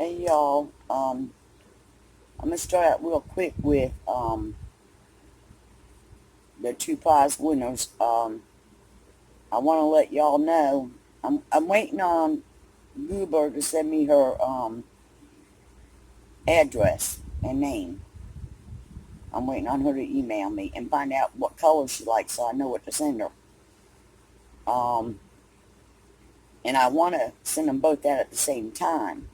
Hey y'all, I'm gonna start out real quick with the two prize winners. I want to let y'all know I'm waiting on Goober to send me her address and name. I'm waiting on her to email me and find out what color she likes so I know what to send her. Um, and I want to send them both out at the same time.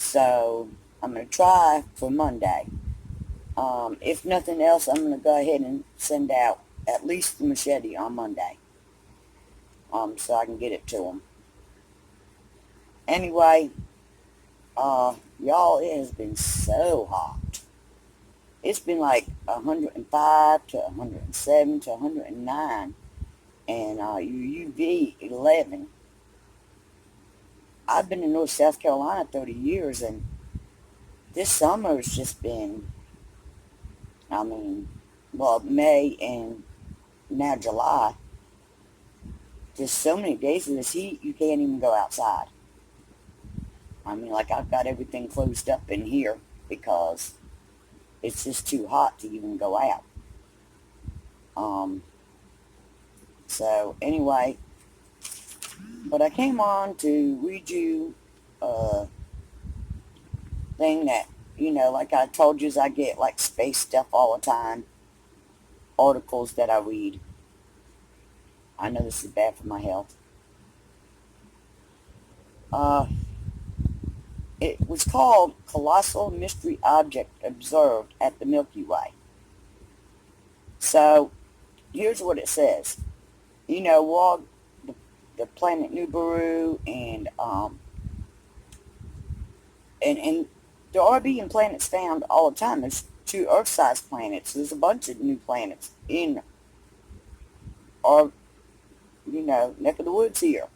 So I'm gonna try for Monday. If nothing else, I'm going to go ahead and send out at least the machete on Monday, so I can get it to them. Anyway, y'all, it has been so hot. It's been like 105 to 107 to 109, and UV 11. I've been in North South Carolina 30 years, and this summer has just been, I mean, well, May and now July. Just so many days of this heat, you can't even go outside. I mean, like, I've got everything closed up in here because it's just too hot to even go out. Um, so, anyway, but I came on to read you a thing that, like I told you, I get, like, space stuff all the time, articles that I read. I know this is bad for my health. It was called Colossal Mystery Object Observed at the Milky Way. So, here's what it says. Well, the planet Nibiru and there are being planets found all the time. There's two Earth-sized planets. There's a bunch of new planets in our, neck of the woods here.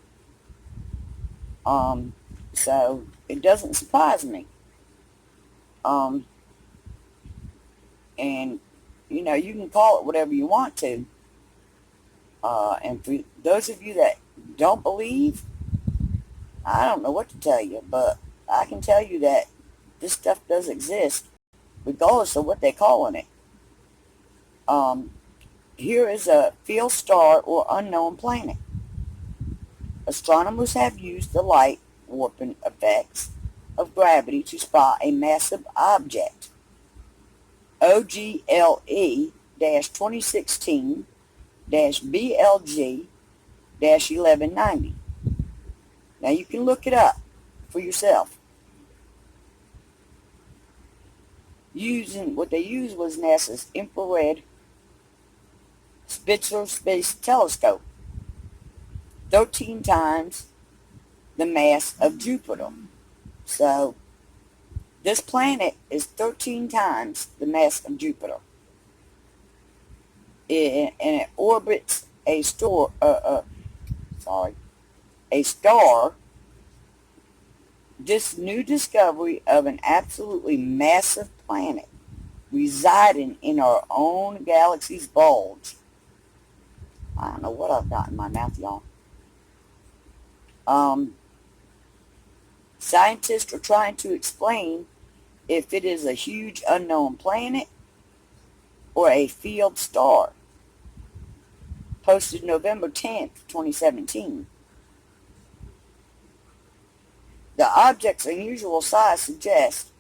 So it doesn't surprise me. Um, and you can call it whatever you want to. And for those of you that don't believe, I don't know what to tell you, but I can tell you that this stuff does exist, regardless of what they're calling it. Here is a field star or unknown planet. Astronomers have used the light warping effects of gravity to spot a massive object, OGLE-2016-BLG-1190. Now you can look it up for yourself. What they used was NASA's infrared Spitzer Space Telescope, 13 times the mass of Jupiter. So this planet is 13 times the mass of Jupiter. And it orbits a star. This new discovery of an absolutely massive planet residing in our own galaxy's bulge. I don't know what I've got in my mouth, y'all. Scientists are trying to explain if it is a huge unknown planet or a field star. Posted November 10th, 2017. The object's unusual size suggests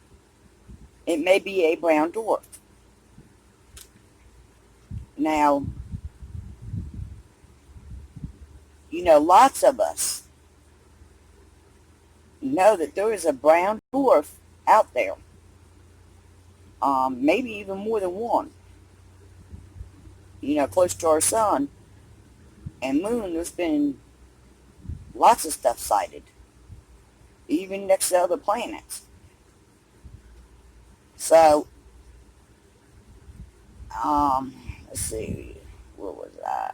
it may be a brown dwarf. Now, lots of us know that there is a brown dwarf out there. Maybe even more than one. Close to our sun and moon, there's been lots of stuff sighted, even next to other planets. So, let's see, where was I?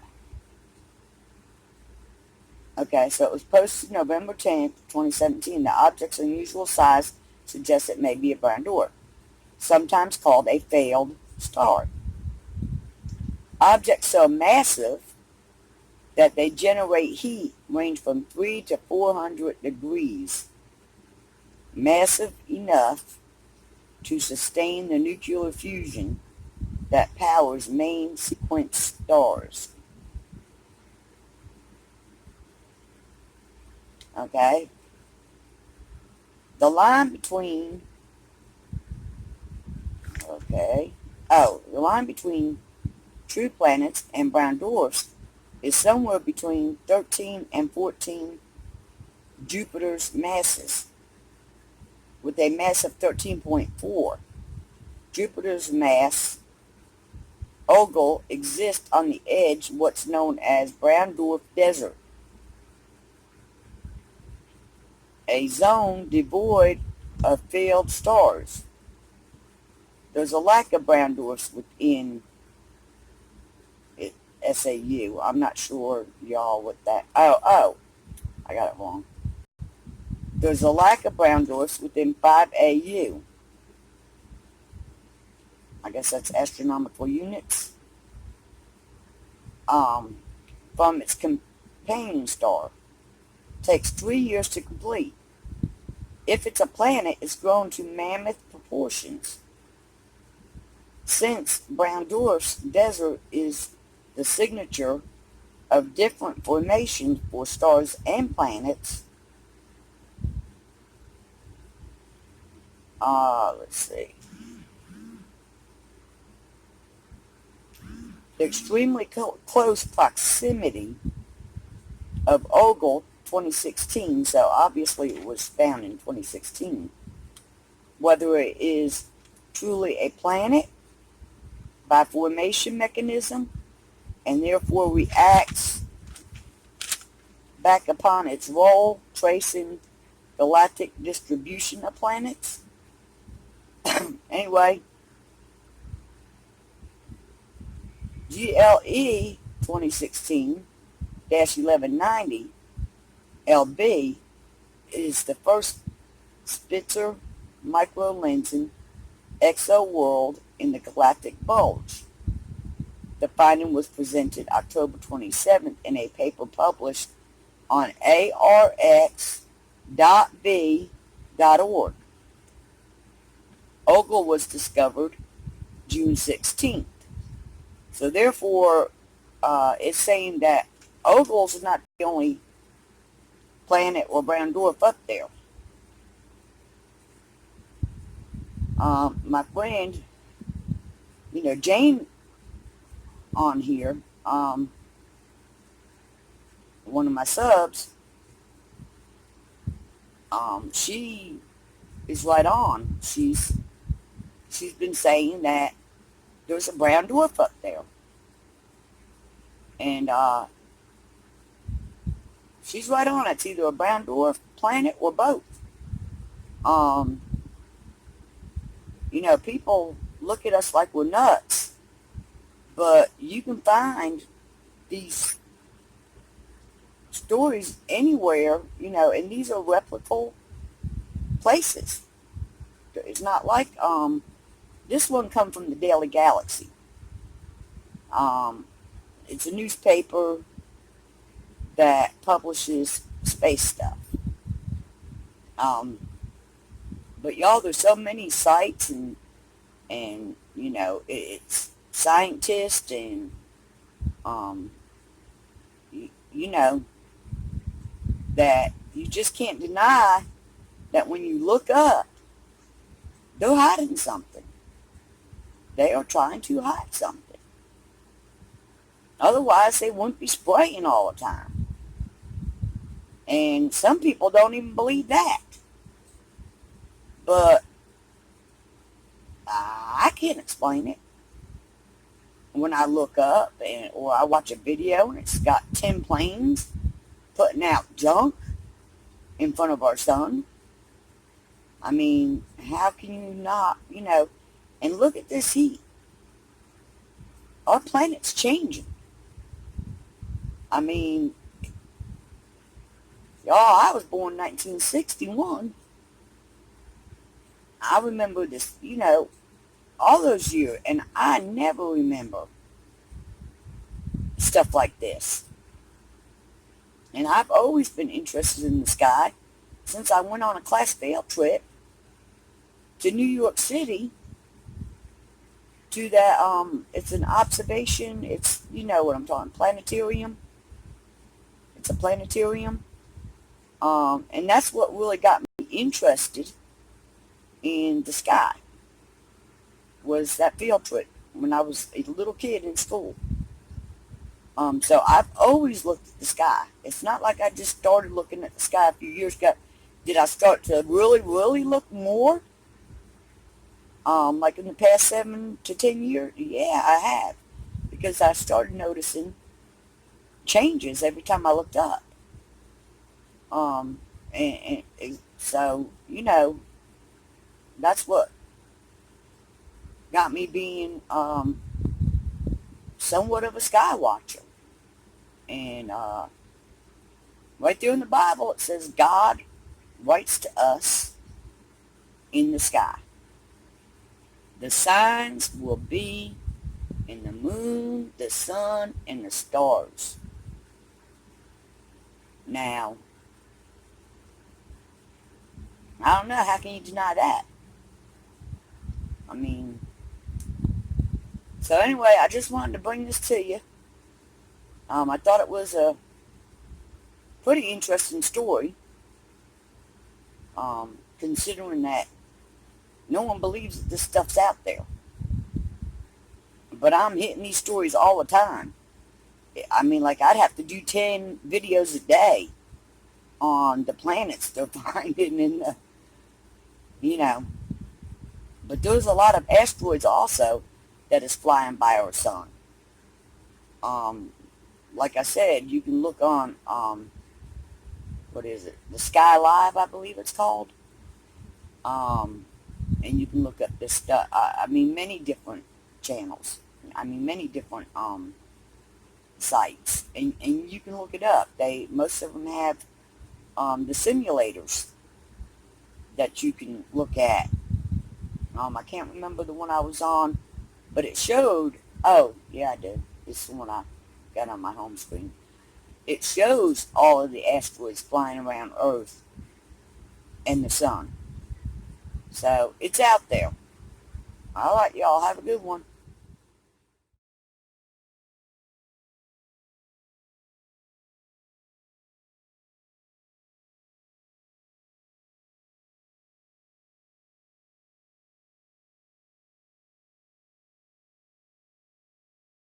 Okay, so it was posted November 10th, 2017. The object's unusual size suggests it may be a brown dwarf, sometimes called a failed star. Objects so massive that they generate heat range from 3 to 400 degrees. massive enough to sustain the nuclear fusion that powers main sequence stars. Okay? The line between the line between true planets and brown dwarfs is somewhere between 13 and 14 Jupiter's masses, with a mass of 13.4. Jupiter's mass, Ogle, exists on the edge of what's known as brown dwarf desert, a zone devoid of failed stars. There's a lack of brown dwarfs within SAU. I'm not sure, y'all, what that... I got it wrong. There's a lack of brown dwarfs within 5AU. I guess that's astronomical units. From its companion star. Takes 3 years to complete. If it's a planet, it's grown to mammoth proportions. Since brown dwarf's desert is the signature of different formations for stars and planets, let's see. The extremely close proximity of Ogle 2016, so obviously it was found in 2016, whether it is truly a planet by formation mechanism and therefore reacts back upon its role, tracing galactic distribution of planets. Anyway, GLE 2016-1190 LB is the first Spitzer microlensing exoworld in the galactic bulge. The finding was presented October 27th in a paper published on arx.v.org. Ogle was discovered June 16th. So therefore, it's saying that Ogle's not the only planet or brown dwarf up there. My friend, Jane on here, one of my subs, she is right on. She's been saying that there's a brown dwarf up there. And she's right on. It's either a brown dwarf planet or both. People look at us like we're nuts. But you can find these stories anywhere, and these are replicable places. It's not like, this one come from the Daily Galaxy. It's a newspaper that publishes space stuff. But y'all, there's so many sites and it's scientists and, that you just can't deny that when you look up, they're hiding something. They are trying to hide something. Otherwise, they wouldn't be spraying all the time. And some people don't even believe that. But I can't explain it. When I look up or I watch a video and it's got 10 planes putting out junk in front of our sun. I mean, how can you not, and look at this heat. Our planet's changing. I mean, y'all, I was born in 1961. I remember this, all those years, and I never remember stuff like this. And I've always been interested in the sky since I went on a class field trip to New York City to that, it's an observation, it's, you know what I'm talking, planetarium. It's a planetarium. And that's what really got me interested in the sky, was that field trip when I was a little kid in school. So I've always looked at the sky. It's not like I just started looking at the sky a few years ago. Did I start to really, really look more? Like in the past 7 to 10 years? Yeah, I have. Because I started noticing changes every time I looked up. And so, you know, that's what got me being somewhat of a sky watcher. And right there in the Bible it says God writes to us in the sky. The signs will be in the moon, the sun, and the stars. Now, I don't know, how can you deny that? I mean, so anyway, I just wanted to bring this to you. I thought it was a pretty interesting story, considering that no one believes that this stuff's out there. But I'm hitting these stories all the time. I mean, like, I'd have to do 10 videos a day on the planets they're finding in the, you know. But there's a lot of asteroids also that is flying by our sun. Like I said, you can look on, what is it? The Sky Live, I believe it's called. And you can look up this stuff. I mean, many different channels. I mean, many different sites, and you can look it up. Most of them have the simulators that you can look at. I can't remember the one I was on, but it showed. Oh, yeah, I did. It's the one I got on my home screen. It shows all of the asteroids flying around Earth and the sun. So it's out there. All right, y'all. Have a good one.